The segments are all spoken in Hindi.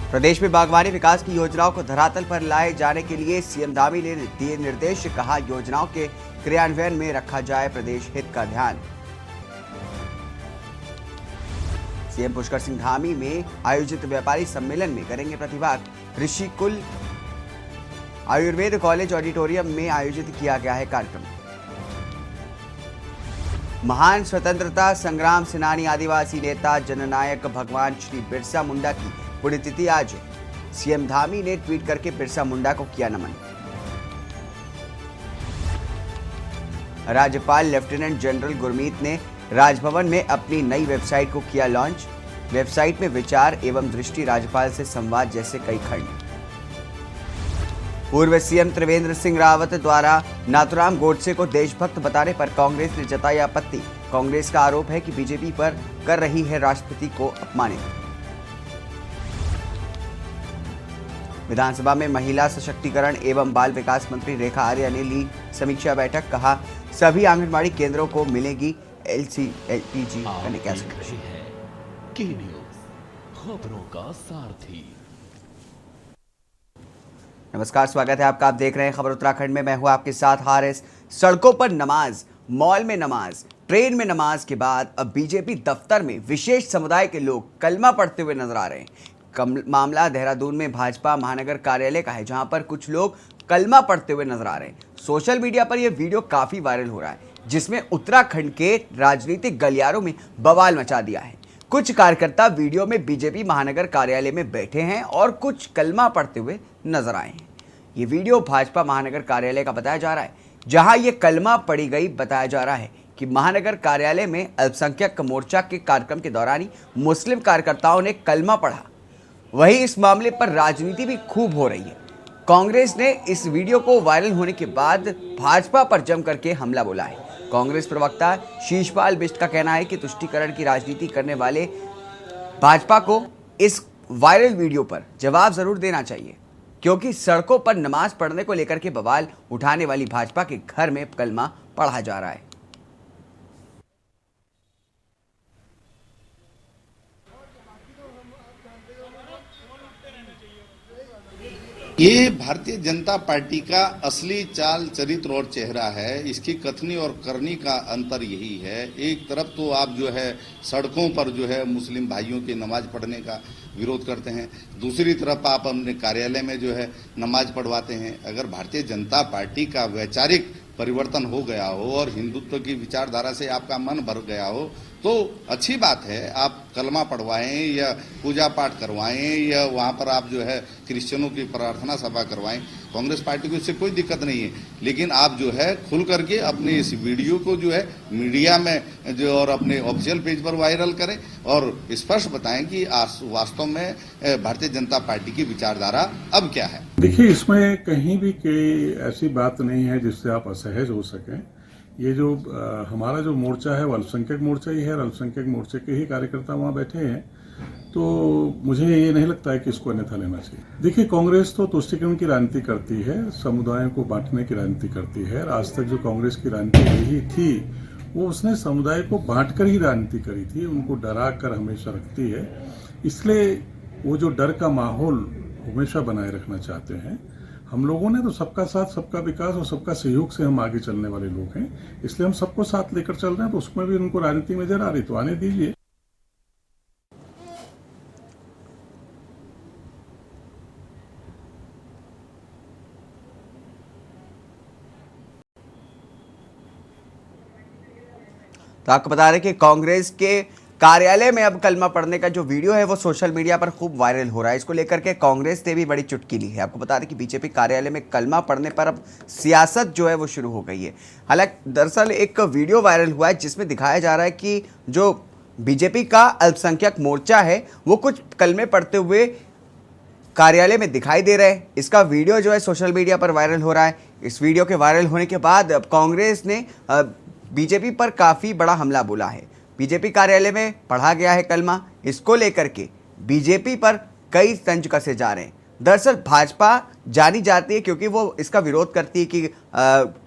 प्रदेश में बागवानी विकास की योजनाओं को धरातल पर लाए जाने के लिए सीएम धामी ने दिए निर्देश। कहा, योजनाओं के क्रियान्वयन में रखा जाए प्रदेश हित का ध्यान। सीएम पुष्कर सिंह धामी में आयोजित व्यापारी सम्मेलन में करेंगे प्रतिभाग। ऋषिकुल आयुर्वेद कॉलेज ऑडिटोरियम में आयोजित किया गया है कार्यक्रम। महान स्वतंत्रता संग्राम सेनानी आदिवासी नेता जननायक भगवान श्री बिरसा मुंडा की पुण्यतिथि आज है। सीएम धामी ने ट्वीट करके बिरसा मुंडा को किया नमन। राज्यपाल लेफ्टिनेंट जनरल गुरमीत ने राजभवन में अपनी नई वेबसाइट को किया लॉन्च। वेबसाइट में विचार एवं दृष्टि, राज्यपाल से संवाद जैसे कई खंड। पूर्व सीएम त्रिवेंद्र सिंह रावत द्वारा नाथुराम गोडसे को देशभक्त बताने पर कांग्रेस ने जताई आपत्ति। कांग्रेस का आरोप है कि बीजेपी पर कर रही है राष्ट्रपति को अपमानित। विधानसभा में महिला सशक्तिकरण एवं बाल विकास मंत्री रेखा आर्या ने ली समीक्षा बैठक। कहा, सभी आंगनबाड़ी केंद्रों को मिलेगी LCLPG कनेक्टिविटी। खबरों का सारथी। नमस्कार, स्वागत है आपका। आप देख रहे हैं खबर उत्तराखंड में। मैं हूं आपके साथ हारिस। सड़कों पर नमाज, मॉल में नमाज, ट्रेन में नमाज के बाद अब बीजेपी दफ्तर में विशेष समुदाय के लोग कलमा पढ़ते हुए नजर आ रहे हैं। मामला देहरादून में भाजपा महानगर कार्यालय का है, जहां पर कुछ लोग कलमा पढ़ते हुए नजर आ रहे हैं। सोशल मीडिया पर यह वीडियो काफी वायरल हो रहा है, जिसमें उत्तराखंड के राजनीतिक गलियारों में बवाल मचा दिया है। कुछ कार्यकर्ता वीडियो में बीजेपी महानगर कार्यालय में बैठे हैं और कुछ कलमा पढ़ते हुए नजर आए हैं। ये वीडियो भाजपा महानगर कार्यालय का बताया जा रहा है, जहां ये कलमा पढ़ी गई। बताया जा रहा है कि महानगर कार्यालय में अल्पसंख्यक मोर्चा के कार्यक्रम के दौरान ही मुस्लिम कार्यकर्ताओं ने कलमा पढ़ा। वहीं इस मामले पर राजनीति भी खूब हो रही है। कांग्रेस ने इस वीडियो को वायरल होने के बाद भाजपा पर जम करके हमला बोला है। कांग्रेस प्रवक्ता शीशपाल बिष्ट का कहना है कि तुष्टीकरण की राजनीति करने वाले भाजपा को इस वायरल वीडियो पर जवाब जरूर देना चाहिए, क्योंकि सड़कों पर नमाज पढ़ने को लेकर के बवाल उठाने वाली भाजपा के घर में कलमा पढ़ा जा रहा है। ये भारतीय जनता पार्टी का असली चाल, चरित्र और चेहरा है। इसकी कथनी और करनी का अंतर यही है। एक तरफ तो आप जो है सड़कों पर जो है मुस्लिम भाइयों की नमाज पढ़ने का विरोध करते हैं, दूसरी तरफ आप अपने कार्यालय में जो है नमाज पढ़वाते हैं। अगर भारतीय जनता पार्टी का वैचारिक परिवर्तन हो गया हो और हिंदुत्व की विचारधारा से आपका मन भर गया हो तो अच्छी बात है। आप कलमा पढ़वाएं या पूजा पाठ करवाएं या वहां पर आप जो है क्रिश्चियनों की प्रार्थना सभा करवाएं, कांग्रेस पार्टी को इससे कोई दिक्कत नहीं है। लेकिन आप जो है खुल करके अपने इस वीडियो को जो है मीडिया में जो और अपने ऑफिशियल पेज पर वायरल करें और स्पष्ट बताएं कि वास्तव में भारतीय जनता पार्टी की विचारधारा अब क्या है। देखिए, इसमें कहीं भी कोई ऐसी बात नहीं है जिससे आप असहज हो सकें। ये जो हमारा जो मोर्चा है वो अल्पसंख्यक मोर्चा ही है और अल्पसंख्यक मोर्चे के ही कार्यकर्ता वहाँ बैठे हैं, तो मुझे ये नहीं लगता है कि इसको अन्यथा लेना चाहिए। देखिए, कांग्रेस तो तुष्टीकरण की राजनीति करती है, समुदायों को बांटने की राजनीति करती है। आज तक जो कांग्रेस की राजनीति रही थी वो उसने समुदाय को बांटकर ही राजनीति करी थी, उनको डरा कर हमेशा रखती है। इसलिए वो जो डर का माहौल हमेशा बनाए रखना चाहते हैं। हम लोगों ने तो सबका साथ, सबका विकास और सबका सहयोग से हम आगे चलने वाले लोग हैं, इसलिए हम सबको साथ लेकर चल रहे हैं। तो उसमें भी उनको राजनीति में जरा रही तो आने दीजिए। तो आपको बता रहे कि कांग्रेस के कार्यालय में अब कलमा पढ़ने का जो वीडियो है वो सोशल मीडिया पर खूब वायरल हो रहा है। इसको लेकर के कांग्रेस ने भी बड़ी चुटकी ली है। आपको बता दें कि बीजेपी कार्यालय में कलमा पढ़ने पर अब सियासत जो है वो शुरू हो गई है। हालांकि दरअसल एक वीडियो वायरल हुआ है जिसमें दिखाया जा रहा है कि जो बीजेपी का अल्पसंख्यक मोर्चा है वो कुछ कलमे पढ़ते हुए कार्यालय में दिखाई दे रहे हैं। इसका वीडियो जो है सोशल मीडिया पर वायरल हो रहा है। इस वीडियो के वायरल होने के बाद अब कांग्रेस ने बीजेपी पर काफ़ी बड़ा हमला बोला है। बीजेपी कार्यालय में पढ़ा गया है कलमा, इसको लेकर के बीजेपी पर कई तंज कसे जा रहे हैं। दरअसल भाजपा जानी जाती है क्योंकि वो इसका विरोध करती है कि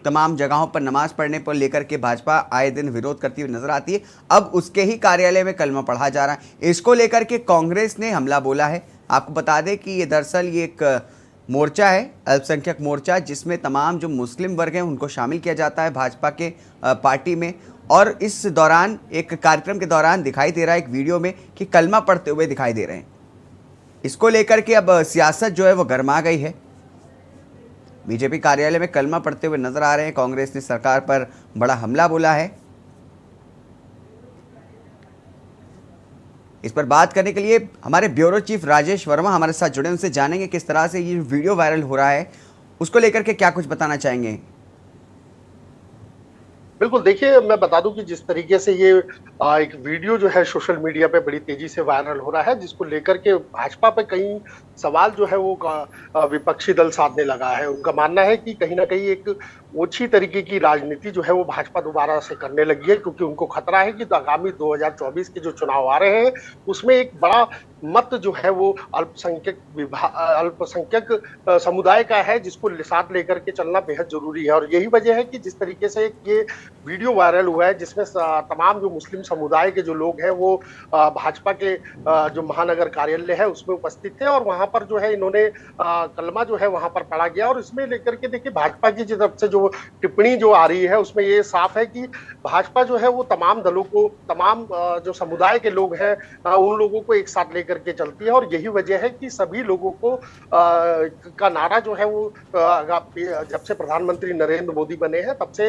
तमाम जगहों पर नमाज पढ़ने पर लेकर के भाजपा आए दिन विरोध करती हुई नजर आती है। अब उसके ही कार्यालय में कलमा पढ़ा जा रहा है। इसको लेकर के कांग्रेस ने हमला बोला है। आपको बता दें कि ये दरअसल ये एक मोर्चा है, अल्पसंख्यक मोर्चा, जिसमें तमाम जो मुस्लिम वर्ग हैं उनको शामिल किया जाता है भाजपा के पार्टी में। और इस दौरान एक कार्यक्रम के दौरान दिखाई दे रहा है एक वीडियो में कि कलमा पढ़ते हुए दिखाई दे रहे हैं। इसको लेकर के अब सियासत जो है वो गर्मा गई है। बीजेपी कार्यालय में कलमा पढ़ते हुए नजर आ रहे हैं। कांग्रेस ने सरकार पर बड़ा हमला बोला है। इस पर बात करने के लिए हमारे ब्यूरो चीफ राजेश वर्मा हमारे साथ जुड़े, उनसे जानेंगे किस तरह से ये वीडियो वायरल हो रहा है, उसको लेकर के क्या कुछ बताना चाहेंगे। बिल्कुल, देखिए मैं बता दूं कि जिस तरीके से ये एक वीडियो जो है सोशल मीडिया पे बड़ी तेजी से वायरल हो रहा है, जिसको लेकर के भाजपा पे कई सवाल जो है वो विपक्षी दल साधने लगा है। उनका मानना है कि कहीं ना कहीं एक ओछी तरीके की राजनीति जो है वो भाजपा दोबारा से करने लगी है, क्योंकि उनको खतरा है कि आगामी 2024 के जो चुनाव आ रहे हैं उसमें एक बड़ा मत जो है वो अल्पसंख्यक समुदाय का है, जिसको साथ लेकर के चलना बेहद जरूरी है। और यही वजह है कि जिस तरीके से ये वीडियो वायरल हुआ है, जिसमें तमाम जो मुस्लिम समुदाय के जो लोग हैं वो भाजपा के जो महानगर कार्यालय है उसमें उपस्थित थे, और वहां पर जो है इन्होंने कलमा जो है वहां पर पढ़ा गया। और इसमें लेकर के देखिए भाजपा की तरफ से जो टिप्पणी जो आ रही है उसमें ये साफ है कि भाजपा जो है वो तमाम दलों को, तमाम जो समुदाय के लोग हैं उन लोगों को एक साथ लेकर के चलती है। और यही वजह है कि सभी लोगों को का नारा जो है वो जब से प्रधानमंत्री नरेंद्र मोदी बने हैं तब से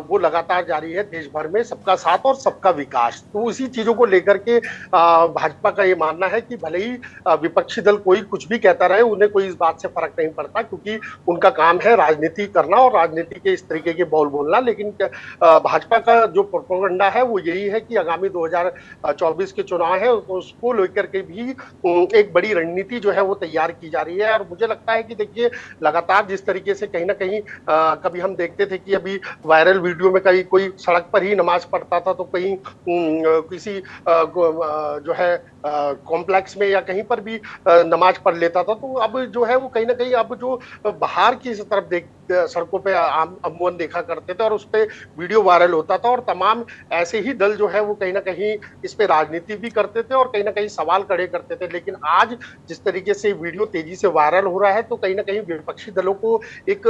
वो लगातार जारी है देश भर में, सबका साथ और सबका विकास। तो इसी चीजों को लेकर के भाजपा का ये मानना है कि भले ही विपक्षी दल कोई कुछ भी कहता रहे, उन्हें कोई इस बात से फर्क नहीं पड़ता, क्योंकि उनका काम है राजनीति करना और राजनीति के इस तरीके के बोल बोलना। लेकिन भाजपा का जो प्रोपेगेंडा है वो यही है कि आगामी 2024 के चुनाव है उसको लेकर के भी एक बड़ी रणनीति जो है वो तैयार की जा रही है। और मुझे लगता है कि देखिए लगातार जिस तरीके से कहीं ना कहीं कभी हम देखते थे कि अभी वायरल वीडियो में कहीं कोई सड़क पर ही नमाज पढ़ता था, तो कहीं किसी जो है कॉम्प्लेक्स में या कहीं पर भी नमाज पढ़ लेता था। तो अब जो है वो कहीं ना कहीं अब जो बाहर की तरफ सड़कों पे अमूमन देखा करते थे और उस पर वीडियो वायरल होता था, और तमाम ऐसे ही दल जो है वो कहीं ना कहीं इस पे राजनीति भी करते थे और कहीं ना कहीं सवाल खड़े करते थे। लेकिन आज जिस तरीके से वीडियो तेजी से वायरल हो रहा है, तो कहीं ना कहीं विपक्षी दलों को एक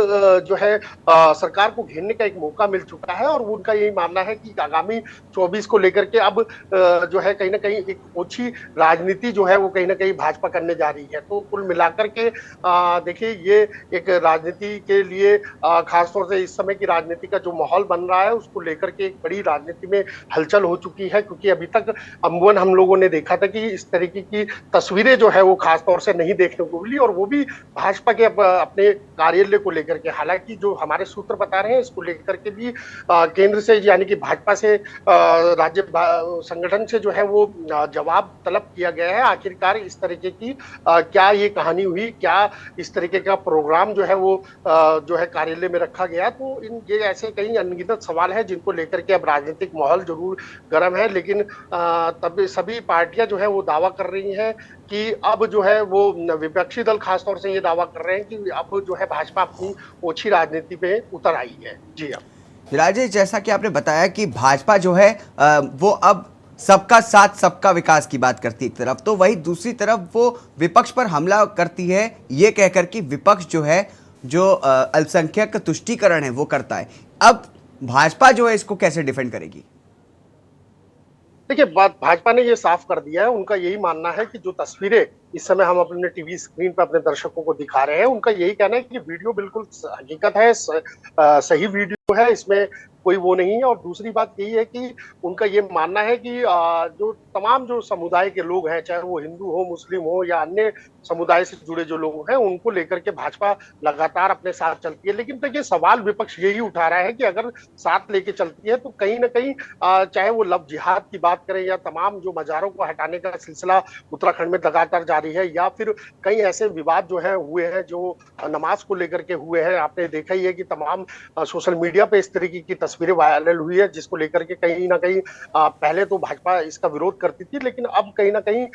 जो है सरकार को घेरने का एक मौका मिल चुका है। और उनका यही मानना है कि आगामी 24 को लेकर के अब जो है कहीं ना कहीं एक ओछी राजनीति जो है वो कहीं ना कहीं भाजपा करने जा रही है। तो कुल मिलाकर के देखिए ये एक राजनीति के लिए खासतौर से इस समय की राजनीति का जो माहौल बन रहा है उसको लेकर के एक बड़ी राजनीति में हलचल हो चुकी है, क्योंकि अभी तक अमूमन हम लोगों ने देखा था कि इस तरीके की तस्वीरें जो है वो खासतौर से नहीं देखने को मिली, और वो भी भाजपा के अपने कार्यालय को लेकर के। हालांकि जो हमारे सूत्र बता रहे हैं इसको लेकर के भी केंद्र से यानी कि भाजपा से राज्य संगठन से जो है वो जवाब तलब किया गया है। आखिरकार इस तरीके की क्या ये कहानी हुई, क्या इस तरीके का प्रोग्राम जो है वो जो है कार्यालय में रखा गया। तो ये ऐसे कई अनगिनत सवाल है जिनको लेकर के अब राजनीतिक माहौल जरूर गर्म है। लेकिन तब सभी पार्टियां जो है वो दावा कर रही हैं कि अब जो है वो विपक्षी दल खासतौर से ये दावा कर रहे हैं कि अब जो है भाजपा अपनी ओछी राजनीति पे उतर आई है। जी हाँ राजेश, जैसा कि आपने बताया कि भाजपा जो है वो अब सबका साथ सबका विकास की बात करती है एक तरफ, तो वही दूसरी तरफ वो विपक्ष पर हमला करती है ये कहकर कि विपक्ष जो है जो अल्पसंख्यक तुष्टीकरण है वो करता है। अब भाजपा जो है इसको कैसे डिफेंड करेगी? देखिए भाजपा ने ये साफ कर दिया है, उनका यही मानना है कि जो तस्वीरें इस समय हम अपने टीवी स्क्रीन पर अपने दर्शकों को दिखा रहे हैं, उनका यही कहना है कि वीडियो बिल्कुल हकीकत है, सही वीडियो है, इसमें कोई वो नहीं है। और दूसरी बात यही है कि उनका ये मानना है कि जो तमाम जो समुदाय के लोग हैं, चाहे वो हिंदू हो, मुस्लिम हो या अन्य समुदाय से जुड़े जो लोग हैं, उनको लेकर के भाजपा लगातार अपने साथ चलती है। लेकिन देखिए सवाल विपक्ष यही उठा रहा है कि अगर साथ लेके चलती है तो कहीं ना कहीं चाहे वो लव जिहाद की बात करें या तमाम जो मजारों को हटाने का सिलसिला उत्तराखंड में लगातार जारी है, या फिर कई ऐसे विवाद जो है हुए हैं जो नमाज को लेकर के हुए हैं। आपने देखा ही है कि तमाम सोशल मीडिया पे इस तरीके की तस्वीर तस्वीरें वायरल हुई है, जिसको लेकर के कहीं ना कहीं पहले तो भाजपा इसका विरोध करती थी, लेकिन अब कहीं ना कहीं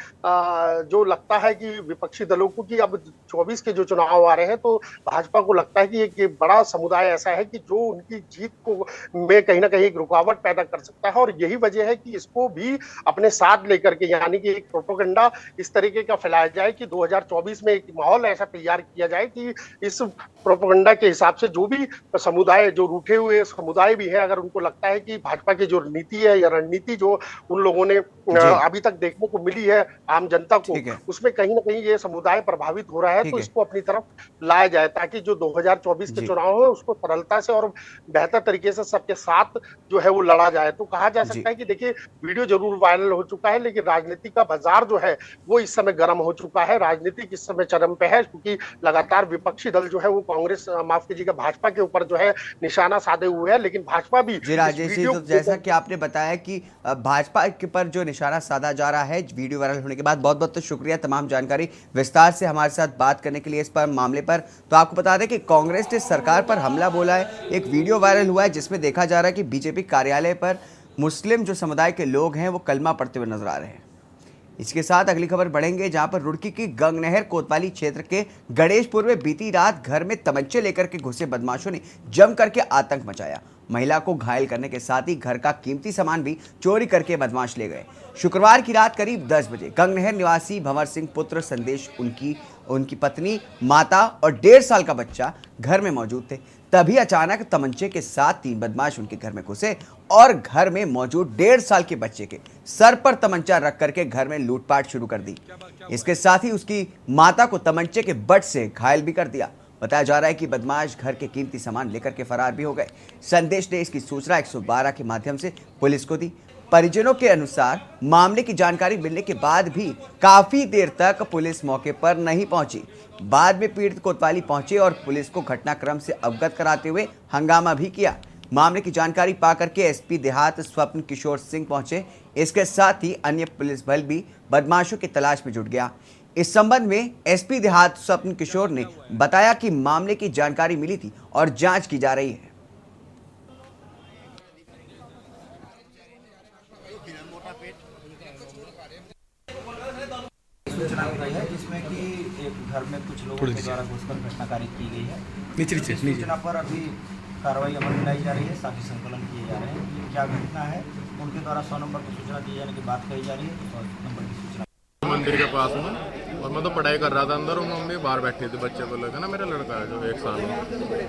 जो लगता है कि विपक्षी दलों को कि अब 24 के जो चुनाव आ रहे हैं, तो भाजपा को लगता है कि एक बड़ा समुदाय ऐसा है कि जो उनकी जीत को में कहीं ना कहीं एक रुकावट पैदा कर सकता है, और यही वजह है कि इसको भी अपने साथ लेकर के, यानी कि एक प्रोपेगेंडा इस तरीके का फैलाया जाए कि 2024 में एक माहौल ऐसा तैयार किया जाए कि इस प्रोपेगेंडा के हिसाब से जो भी समुदाय, जो रूठे हुए समुदाय भी है, अगर उनको लगता है कि भाजपा की जो नीति है या रणनीति जो उन लोगों ने अभी तक देखने को मिली है आम जनता को, उसमें कहीं ना कहीं ये समुदाय प्रभावित हो रहा है, तो इसको अपनी तरफ लाया जाए ताकि जो 2024 के चुनाव है उसको सरलता से और बेहतर तरीके से सबके साथ जो है वो लड़ा जाए। तो कहा जा सकता है कि देखिए, वीडियो जरूर वायरल हो चुका है, लेकिन राजनीति का बाजार जो है वो इस समय गर्म हो चुका है, राजनीति इस समय चरम पे है, क्योंकि लगातार विपक्षी दल जो है वो कांग्रेस, माफ कीजिएगा, भाजपा के ऊपर जो है निशाना साधे हुए है, लेकिन भाजपा भी जी राजेश जी, तो जैसा कि आपने बताया कि भाजपा के पर जो निशाना साधा जा रहा है वीडियो वायरल होने के बाद, बहुत बहुत तो शुक्रिया तमाम जानकारी विस्तार से हमारे साथ बात करने के लिए इस पर मामले पर। तो आपको बता दें कि कांग्रेस ने सरकार पर हमला बोला है, एक वीडियो वायरल हुआ है जिसमें देखा जा रहा है कि बीजेपी कार्यालय पर मुस्लिम जो समुदाय के लोग हैं वो कलमा पढ़ते हुए नजर आ रहे हैं। इसके साथ अगली खबर बढ़ेंगे, जहां पर रुड़की की गंगनहर कोतवाली क्षेत्र के गणेशपुर में बीती रात घर में तमंचे लेकर के घुसे बदमाशों ने जम करके आतंक मचाया। महिला को घायल करने के साथ ही घर का कीमती सामान भी चोरी करके बदमाश ले गए। शुक्रवार की रात करीब 10 बजे गंगनहर निवासी भंवर सिंह पुत्र संदेश, उनकी पत्नी, माता और 1.5 साल का बच्चा घर में मौजूद थे। तभी अचानक तमंचे के साथ 3 बदमाश उनके घर में घुसे और घर में मौजूद 1.5 साल के बच्चे के सर पर तमंचा रख करके घर में लूटपाट शुरू कर दी। इसके साथ ही उसकी माता को तमंचे के बट से घायल भी कर दिया। बताया जा रहा है कि बदमाश घर के कीमती सामान लेकर के फरार भी हो गए। संदेश ने इसकी सूचना 112 के माध्यम से पुलिस को दी। परिजनों के अनुसार मामले की जानकारी मिलने के बाद भी काफी देर तक पुलिस मौके पर नहीं पहुंची। बाद में पीड़ित कोतवाली पहुंचे और पुलिस को घटनाक्रम से अवगत कराते हुए हंगामा भी किया। मामले की जानकारी पाकर के एसपी देहात स्वप्न किशोर सिंह पहुंचे। इसके साथ ही अन्य पुलिस बल भी बदमाशों की तलाश में जुट गया। इस संबंध में एसपी देहात स्वप्न किशोर ने बताया कि मामले की जानकारी मिली थी और जांच की जा रही है। सूचना मिली है जिसमें कि एक घर में कुछ लोगों के द्वारा घुसकर घटनाकारी की गई है। सूचना पर अभी कार्रवाई अमल में लाई जा रही है, साथी संकलन किए जा रहे हैं। ये क्या घटना है, उनके द्वारा 100 नंबर की सूचना दिए जाने की बात कही जा रही है। 100 नंबर की सूचना मंदिर के पास में, और मैं तो पढ़ाई कर रहा था अंदर, और मम्मी बाहर बैठी थी। बच्चे को लगा ना, मेरा लड़का है जो 1 साल में,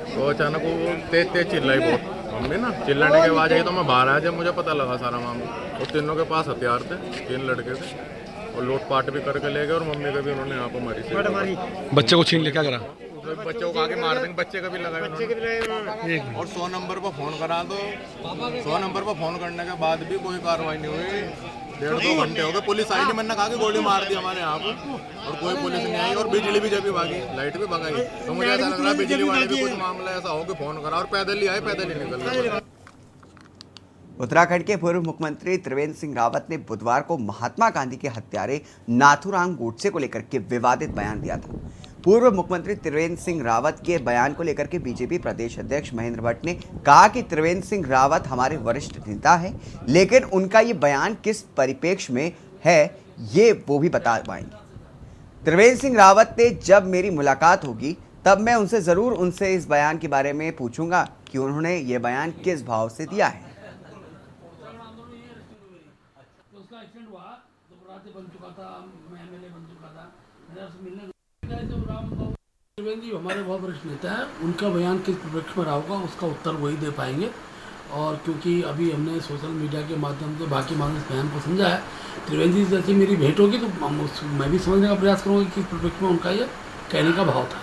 तो अचानक वो तेज तेज चिल्लाई बहुत। मम्मी ना चिल्लाने के बाद आई तो मैं बाहर आया। जब मुझे पता लगा सारा मामला, तो तीनों के पास हथियार थे, 3 लड़के थे, और लूटपाट भी करके ले गए। और मम्मी का भी उन्होंने यहाँ पर मारी। बच्चे को छीन ले, क्या करा? बच्चों को आगे मार देंगे, बच्चे का भी लगाए। और 100 नंबर पर फोन करा, तो 100 नंबर पर फोन करने के बाद भी कोई कार्रवाई नहीं हुई। 1.5-2 घंटे हो गए, पुलिस आई नहीं। मैंने कहा कि गोली मार दी हमारे यहाँ पर, और कोई पुलिस नहीं आई। और बिजली भी जब भी भागी, लाइट भी भगाई। तो मुझे ऐसा लग रहा है बिजली वाले भी कुछ मामला ऐसा हो कि फोन करा, और पैदल ही आए, पैदल ही निकल गए। उत्तराखंड के पूर्व मुख्यमंत्री त्रिवेंद्र सिंह रावत ने बुधवार को महात्मा गांधी के हत्यारे नाथूराम गोडसे को लेकर के विवादित बयान दिया था। पूर्व मुख्यमंत्री त्रिवेंद्र सिंह रावत के बयान को लेकर के बीजेपी प्रदेश अध्यक्ष महेंद्र भट्ट ने कहा कि त्रिवेंद्र सिंह रावत हमारे वरिष्ठ नेता है, लेकिन उनका ये बयान किस परिप्रेक्ष्य में है ये वो भी बता पाएंगे। त्रिवेंद्र सिंह रावत ने जब मेरी मुलाकात होगी तब मैं उनसे ज़रूर उनसे इस बयान के बारे में पूछूंगा कि उन्होंने ये बयान किस भाव से दिया है। उसका एक्सीडेंट हुआ तो राज्य बन चुका था, मैं एमएलए बन चुका था, मेरा उससे मिलने जो राम त्रिवेंद्र जी हमारे बहुत वरिष्ठ नेता है, उनका बयान किस परिप्रेक्ष्य में रहा होगा उसका उत्तर वही दे पाएंगे। और क्योंकि अभी हमने सोशल मीडिया के माध्यम से बाकी मानव इस बयान को समझा है, त्रिवेंद्र जी जैसे मेरी भेंट होगी तो मैं भी समझने का प्रयास करूँगा कि किस परिप्रेक्ष्य में उनका ये कहने का भाव था।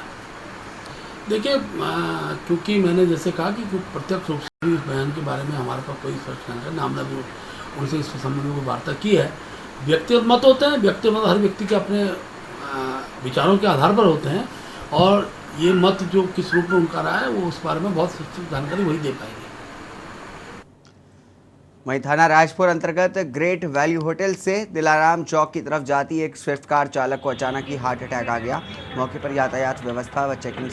देखिए, क्योंकि मैंने जैसे कहा कि प्रत्यक्ष रूप से भी इस बयान के बारे में हमारे पास कोई सर्च नहीं है, ना हमने भी उनसे इस संबंध में कोई वार्ता की है। व्यक्तिगत मत होते हैं, व्यक्तिगत मत हर व्यक्ति के अपने विचारों के आधार पर होते हैं, और ये मत जो किस रूप में उनका रहा है वो उस बारे में बहुत जानकारी वही दे पाएंगे। वहीं थाना राजपुर अंतर्गत ग्रेट वैल्यू होटल से दिलाराम चौक की तरफ जाती एक स्विफ्ट कार चालक को अचानक ही हार्ट अटैक आ गया। मौके पर यातायात व्यवस्था व चेकिंग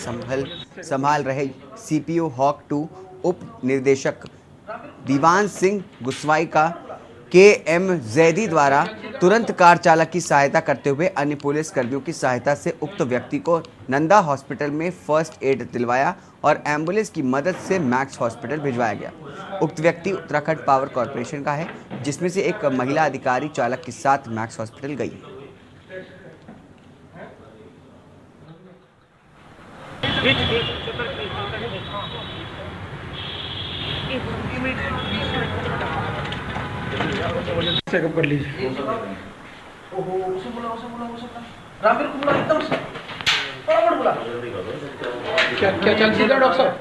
संभाल रहे सीपीओ हॉक 2 उप निर्देशक दीवान सिंह गुस्वाई का KM जैदी द्वारा तुरंत कार चालक की सहायता करते हुए अन्य पुलिस कर्मियों की सहायता से उक्त व्यक्ति को नंदा हॉस्पिटल में फर्स्ट एड दिलवाया और एम्बुलेंस की मदद से मैक्स हॉस्पिटल भिजवाया गया। उक्त व्यक्ति उत्तराखंड पावर कॉरपोरेशन का है, जिसमें से एक महिला अधिकारी चालक के साथ मैक्स हॉस्पिटल गई। चेकअप कर लीजिए। ओहो, उसे बोला रामवीर को बोला, एकदम से बराबर बोला। क्या क्या चल रहा है डॉक्टर साहब?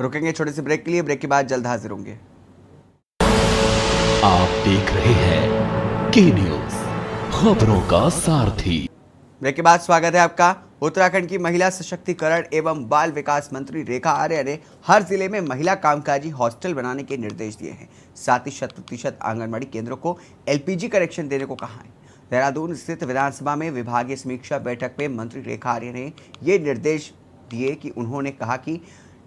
रुकेंगे छोटे से ब्रेक के लिए, ब्रेक के बाद जल्द हाजिर होंगे। आप देख रहे हैं के न्यूज, खबरों का सारथी। ब्रेक के बाद स्वागत है आपका। उत्तराखंड की महिला सशक्तिकरण एवं बाल विकास मंत्री रेखा आर्य ने हर जिले में महिला कामकाजी हॉस्टल बनाने के निर्देश दिए हैं। साथ ही 100% आंगनबाड़ी केंद्रों को LPG कनेक्शन देने को कहा है। देहरादून स्थित विधानसभा में विभागीय समीक्षा बैठक में मंत्री रेखा आर्य ने ये निर्देश दिए कि उन्होंने कहा कि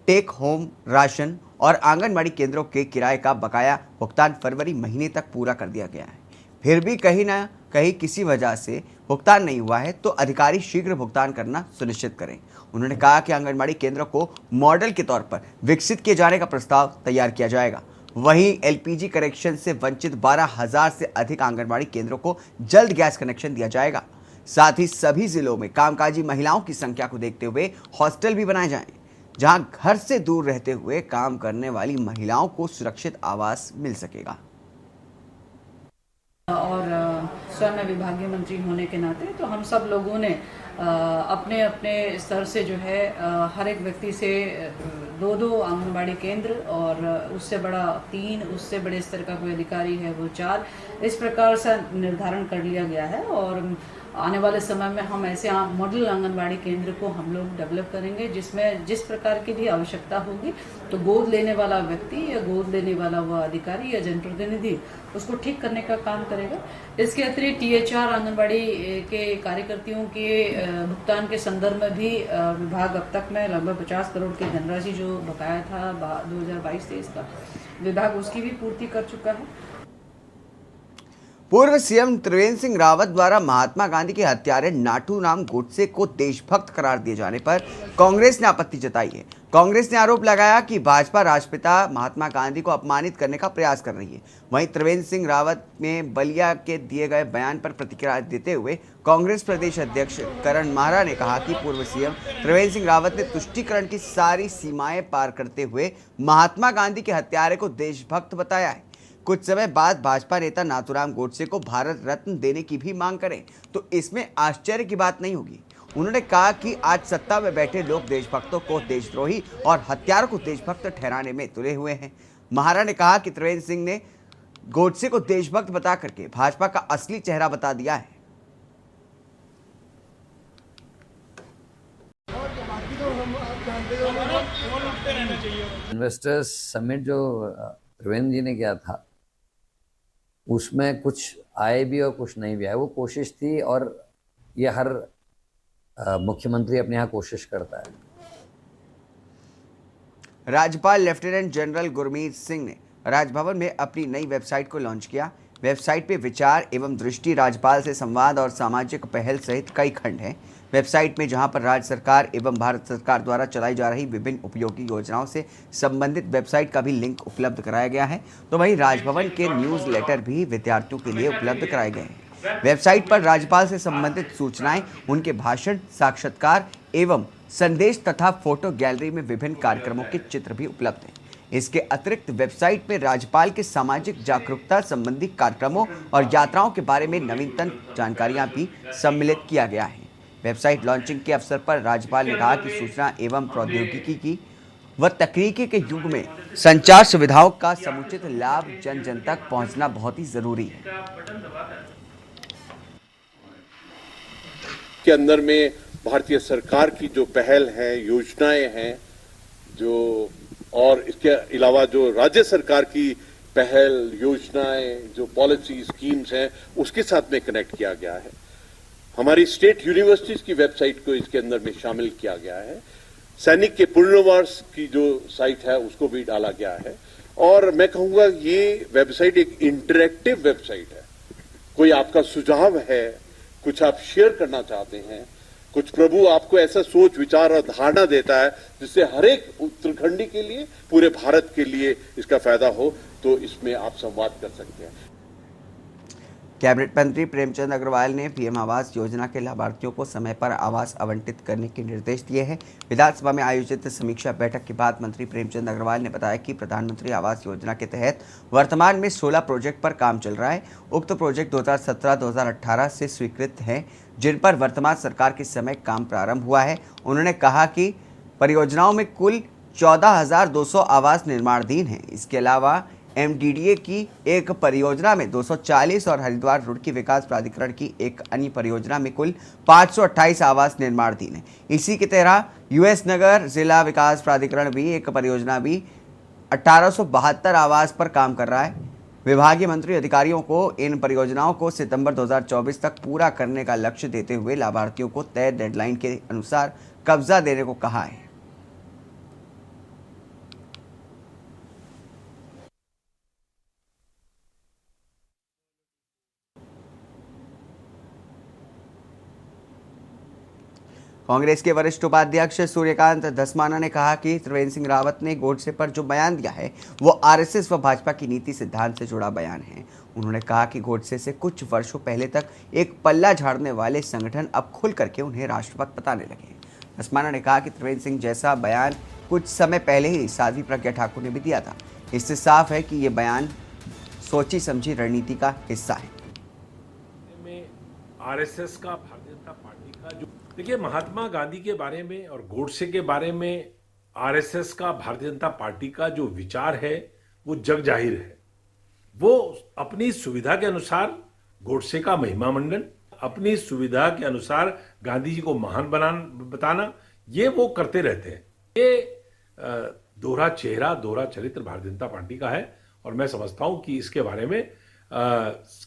टेक होम राशन और आंगनबाड़ी केंद्रों के किराए का बकाया भुगतान फरवरी महीने तक पूरा कर दिया गया है। फिर भी कहीं ना कहीं किसी वजह से भुगतान नहीं हुआ है तो अधिकारी शीघ्र भुगतान करना सुनिश्चित करें। उन्होंने कहा कि आंगनबाड़ी केंद्रों को मॉडल के तौर पर विकसित किए जाने का प्रस्ताव तैयार किया जाएगा। वहीं LPG कनेक्शन से वंचित 12,000 से अधिक आंगनबाड़ी केंद्रों को जल्द गैस कनेक्शन दिया जाएगा। साथ ही सभी जिलों में कामकाजी महिलाओं की संख्या को देखते हुए हॉस्टल भी बनाए जाएं, जहां घर से दूर रहते हुए काम करने वाली महिलाओं को सुरक्षित आवास मिल सकेगा। और स्वयं विभागीय मंत्री होने के नाते तो हम सब लोगों ने अपने अपने स्तर से जो है हर एक व्यक्ति से 2-2 आंगनबाड़ी केंद्र और उससे बड़ा 3, उससे बड़े स्तर का कोई अधिकारी है वो 4, इस प्रकार से निर्धारण कर लिया गया है। और आने वाले समय में हम ऐसे मॉडल आंगनबाड़ी केंद्र को हम लोग डेवलप करेंगे, जिसमें जिस प्रकार की भी आवश्यकता होगी तो गोद लेने वाला व्यक्ति या गोद लेने वाला वह अधिकारी या जनप्रतिनिधि उसको ठीक करने का काम करेगा। इसके अतिरिक्त THR आंगनबाड़ी के कार्यकर्तियों के भुगतान के संदर्भ में भी विभाग अब तक में लगभग 50 करोड़ की धनराशि जो बकाया था 2022-23 का, विभाग उसकी भी पूर्ति कर चुका है। पूर्व CM त्रिवेंद्र सिंह रावत द्वारा महात्मा गांधी के हत्यारे नाथूराम गोडसे को देशभक्त करार दिए जाने पर कांग्रेस ने आपत्ति जताई है। कांग्रेस ने आरोप लगाया कि भाजपा राष्ट्रपिता महात्मा गांधी को अपमानित करने का प्रयास कर रही है। वहीं त्रिवेंद्र सिंह रावत ने बलिया के दिए गए बयान पर प्रतिक्रिया देते हुए कांग्रेस प्रदेश अध्यक्ष करण माहरा ने कहा कि पूर्व CM त्रिवेंद्र सिंह रावत ने तुष्टीकरण की सारी सीमाएं पार करते हुए महात्मा गांधी के हत्यारे को देशभक्त बताया है। कुछ समय बाद भाजपा नेता नाथूराम गोडसे को भारत रत्न देने की भी मांग करें तो इसमें आश्चर्य की बात नहीं होगी। उन्होंने कहा कि आज सत्ता में बैठे लोग देशभक्तों को देशद्रोही और हत्यारों को देशभक्त ठहराने में तुले हुए हैं। महारा ने कहा कि त्रिवेंद्र सिंह ने गोडसे को देशभक्त बता करके भाजपा का असली चेहरा बता दिया है। इन्वेस्टर्स समिट जो त्रिवेंद्र जी ने किया था उसमें कुछ आए भी और कुछ नहीं भी आए, वो कोशिश थी और ये हर मुख्यमंत्री अपने यहाँ कोशिश करता है। राज्यपाल लेफ्टिनेंट जनरल गुरमीत सिंह ने राजभवन में अपनी नई वेबसाइट को लॉन्च किया। वेबसाइट पे विचार एवं दृष्टि, राज्यपाल से संवाद और सामाजिक पहल सहित कई खंड हैं। वेबसाइट में जहां पर राज्य सरकार एवं भारत सरकार द्वारा चलाई जा रही विभिन्न उपयोगी योजनाओं से संबंधित वेबसाइट का भी लिंक उपलब्ध कराया गया है, तो वहीं राजभवन के न्यूज़ लेटर भी विद्यार्थियों के लिए उपलब्ध कराए गए हैं। वेबसाइट पर राज्यपाल से संबंधित सूचनाएं, उनके भाषण, साक्षात्कार एवं संदेश तथा फोटो गैलरी में विभिन्न कार्यक्रमों के चित्र भी उपलब्ध हैं। इसके अतिरिक्त वेबसाइट में राज्यपाल के सामाजिक जागरूकता संबंधी कार्यक्रमों और यात्राओं के बारे में नवीनतम जानकारियां भी सम्मिलित किया गया है। वेबसाइट लॉन्चिंग के अवसर पर राज्यपाल ने कहा कि सूचना एवं प्रौद्योगिकी की व तकनीकी के युग में संचार सुविधाओं का समुचित लाभ जन जन तक पहुंचना बहुत ही जरूरी है। के अंदर में भारतीय सरकार की जो पहल है, योजनाएं हैं, जो और इसके अलावा जो राज्य सरकार की पहल, योजनाएं, जो पॉलिसी स्कीम्स हैं, उसके साथ में कनेक्ट किया गया है। हमारी स्टेट यूनिवर्सिटीज की वेबसाइट को इसके अंदर में शामिल किया गया है। सैनिक के पुनर्वास की जो साइट है उसको भी डाला गया है। और मैं कहूंगा ये वेबसाइट एक इंटरैक्टिव वेबसाइट है। कोई आपका सुझाव है, कुछ आप शेयर करना चाहते हैं, कुछ प्रभु आपको ऐसा सोच विचार और धारणा देता है जिससे हर एक उत्तराखंडी के लिए, पूरे भारत के लिए इसका फायदा हो, तो इसमें आप संवाद कर सकते हैं। कैबिनेट मंत्री प्रेमचंद अग्रवाल ने पीएम आवास योजना के लाभार्थियों को समय पर आवास आवंटित करने के निर्देश दिए हैं। विधानसभा में आयोजित समीक्षा बैठक के बाद मंत्री प्रेमचंद अग्रवाल ने बताया कि प्रधानमंत्री आवास योजना के तहत वर्तमान में 16 प्रोजेक्ट पर काम चल रहा है। उक्त प्रोजेक्ट 2017-2018 से स्वीकृत हैं, जिन पर वर्तमान सरकार के समय काम प्रारंभ हुआ है। उन्होंने कहा कि परियोजनाओं में कुल 14,200 आवास निर्माणाधीन हैं। इसके अलावा एमडीडीए की एक परियोजना में 240 और हरिद्वार रुड़की विकास प्राधिकरण की एक अन्य परियोजना में कुल 528 आवास निर्माणाधीन है। इसी की तरह यूएस नगर जिला विकास प्राधिकरण भी एक परियोजना भी 1872 आवास पर काम कर रहा है। विभागीय मंत्री अधिकारियों को इन परियोजनाओं को सितंबर 2024 तक पूरा करने का लक्ष्य देते हुए लाभार्थियों को तय डेडलाइन के अनुसार कब्जा देने को कहा है। कांग्रेस के वरिष्ठ उपाध्यक्ष सूर्यकांत धस्माना ने कहा कि त्रिवेंद्र सिंह रावत ने गोडसे पर जो बयान दिया है वो आरएसएस व भाजपा की नीति सिद्धांत से जुड़ा बयान है। उन्होंने कहा कि गोडसे से कुछ वर्षों पहले तक एक पल्ला झाड़ने वाले संगठन अब खुल करके उन्हें राष्ट्रभक्त बताने लगे। धस्माना ने कहा कि त्रिवेंद्र सिंह जैसा बयान कुछ समय पहले ही साध्वी प्रज्ञा ठाकुर ने भी दिया था। इससे साफ है कि ये बयान सोची समझी रणनीति का हिस्सा है। आरएसएस का, भारतीय जनता पार्टी का जो, देखिए, महात्मा गांधी के बारे में और गोडसे के बारे में आरएसएस का, भारतीय जनता पार्टी का जो विचार है वो जग जाहिर है। वो अपनी सुविधा के अनुसार गोडसे का महिमा मंडन, अपनी सुविधा के अनुसार गांधी जी को महान बताना, ये वो करते रहते हैं। ये दोहरा चेहरा, दोहरा चरित्र भारतीय जनता पार्टी का है और मैं समझता हूं कि इसके बारे में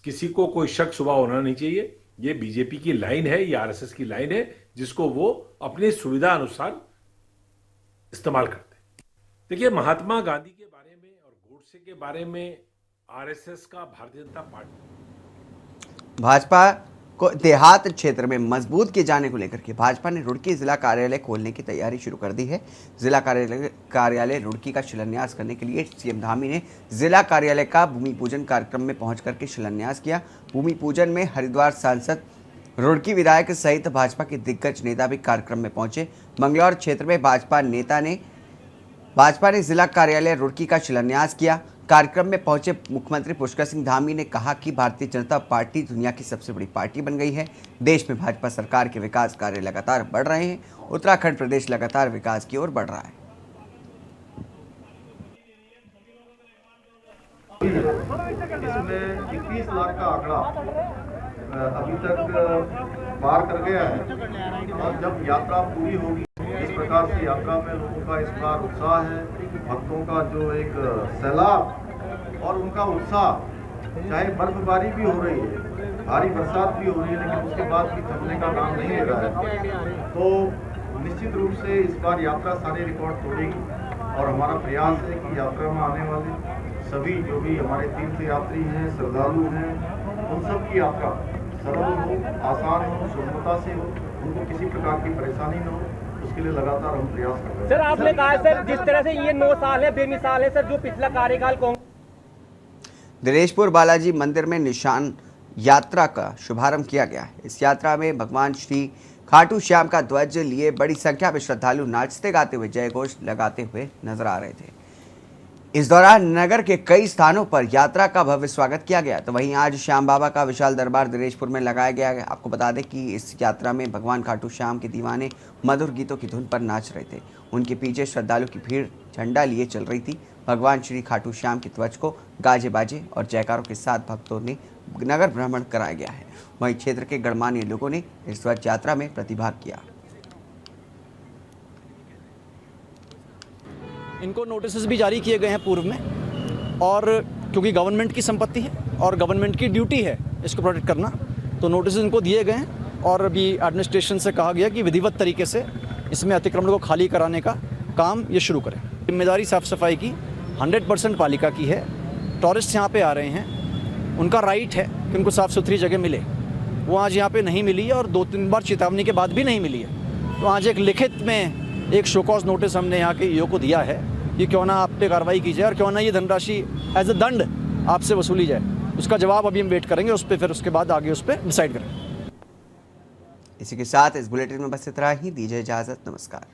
किसी को कोई शक शुबा होना नहीं चाहिए। ये बीजेपी की लाइन है, ये आरएसएस की लाइन है, जिसको वो अपनी सुविधा अनुसार इस्तेमाल करते हैं। देखिए, महात्मा गांधी के बारे में और गोडसे के बारे में आरएसएस का, भारतीय जनता पार्टी, भाजपा को देहात क्षेत्र में मजबूत किए जाने को लेकर के भाजपा ने रुड़की जिला कार्यालय खोलने की तैयारी शुरू कर दी है। जिला कार्यालय रुड़की का शिलान्यास करने के लिए सीएम धामी ने जिला कार्यालय का भूमि पूजन कार्यक्रम में पहुंच करके शिलान्यास किया। भूमि पूजन में हरिद्वार सांसद, रुड़की विधायक सहित भाजपा के दिग्गज नेता भी कार्यक्रम में पहुंचे। मंगलौर क्षेत्र में भाजपा ने जिला कार्यालय रुड़की का शिलान्यास किया। कार्यक्रम में पहुंचे मुख्यमंत्री पुष्कर सिंह धामी ने कहा कि भारतीय जनता पार्टी दुनिया की सबसे बड़ी पार्टी बन गई है। देश में भाजपा सरकार के विकास कार्य लगातार बढ़ रहे हैं। उत्तराखंड प्रदेश लगातार विकास की ओर बढ़ रहा है। इसमें 21 लाख का आंकड़ा अभी तक पार कर गया है और जब यात्रा पूरी होगी, इस प्रकार से यात्रा में लोगों का इस बार उत्साह है, भक्तों का जो एक सैलाब और उनका उत्साह, चाहे बर्फबारी भी हो रही है, भारी बरसात भी हो रही है, लेकिन उसके बाद भी थमने का नाम नहीं ले रहा है। तो निश्चित रूप से इस बार यात्रा सारे रिकॉर्ड तोड़ेगी और हमारा प्रयास है कि यात्रा में आने वाले सभी जो भी हमारे तीर्थ यात्री हैं, श्रद्धालु हैं, उन सब की यात्रा सरल हो, आसान हो, सुगमता से हो, उनको किसी प्रकार की परेशानी न हो, उसके लिए लगातार हम प्रयास कर रहे हैं। सर, आपने कहा सर, जिस तरह से ये 9 साल है, बेमिसाल है सर, जो पिछला कार्यकाल दिनेशपुर बालाजी मंदिर में निशान यात्रा का शुभारंभ किया गया है। इस यात्रा में भगवान श्री खाटू श्याम का ध्वज लिए बड़ी संख्या में श्रद्धालु नाचते गाते हुए जय घोष लगाते हुए नजर आ रहे थे। इस दौरान नगर के कई स्थानों पर यात्रा का भव्य स्वागत किया गया। तो वहीं आज श्याम बाबा का विशाल दरबार दिनेशपुर में लगाया गया है। आपको बता दें कि इस यात्रा में भगवान खाटू श्याम के दीवाने मधुर गीतों की धुन पर नाच रहे थे। उनके पीछे श्रद्धालु की भीड़ झंडा लिए चल रही थी। भगवान श्री खाटू श्याम के ध्वज को गाजे बाजे और जयकारों के साथ भक्तों ने नगर भ्रमण कराया गया है। वहीं क्षेत्र के गणमान्य लोगों ने इस ध्वज यात्रा में प्रतिभाग किया। इनको नोटिस भी जारी किए गए हैं पूर्व में और क्योंकि गवर्नमेंट की संपत्ति है और गवर्नमेंट की ड्यूटी है इसको प्रोटेक्ट करना। तो नोटिस इनको दिए गए हैं और अभी एडमिनिस्ट्रेशन से कहा गया कि विधिवत तरीके से इसमें अतिक्रमण को खाली कराने का काम ये शुरू करें। जिम्मेदारी साफ़ सफाई की 100% पालिका की है। टूरिस्ट यहाँ पे आ रहे हैं, उनका राइट है कि उनको साफ़ सुथरी जगह मिले। वो आज यहाँ पे नहीं मिली है और 2-3 बार चेतावनी के बाद भी नहीं मिली है। तो आज एक लिखित में एक शोकॉज नोटिस हमने यहाँ के ईओ को दिया है कि क्यों ना आप पे कार्रवाई की जाए और क्यों ना ये धनराशि एज अ दंड आपसे वसूली जाए। उसका जवाब अभी हम वेट करेंगे उस पर, फिर उसके बाद आगे उस पर डिसाइड करेंगे। इसी के साथ इस बुलेटिन में बस इतना ही। दीजिए इजाज़त, नमस्कार।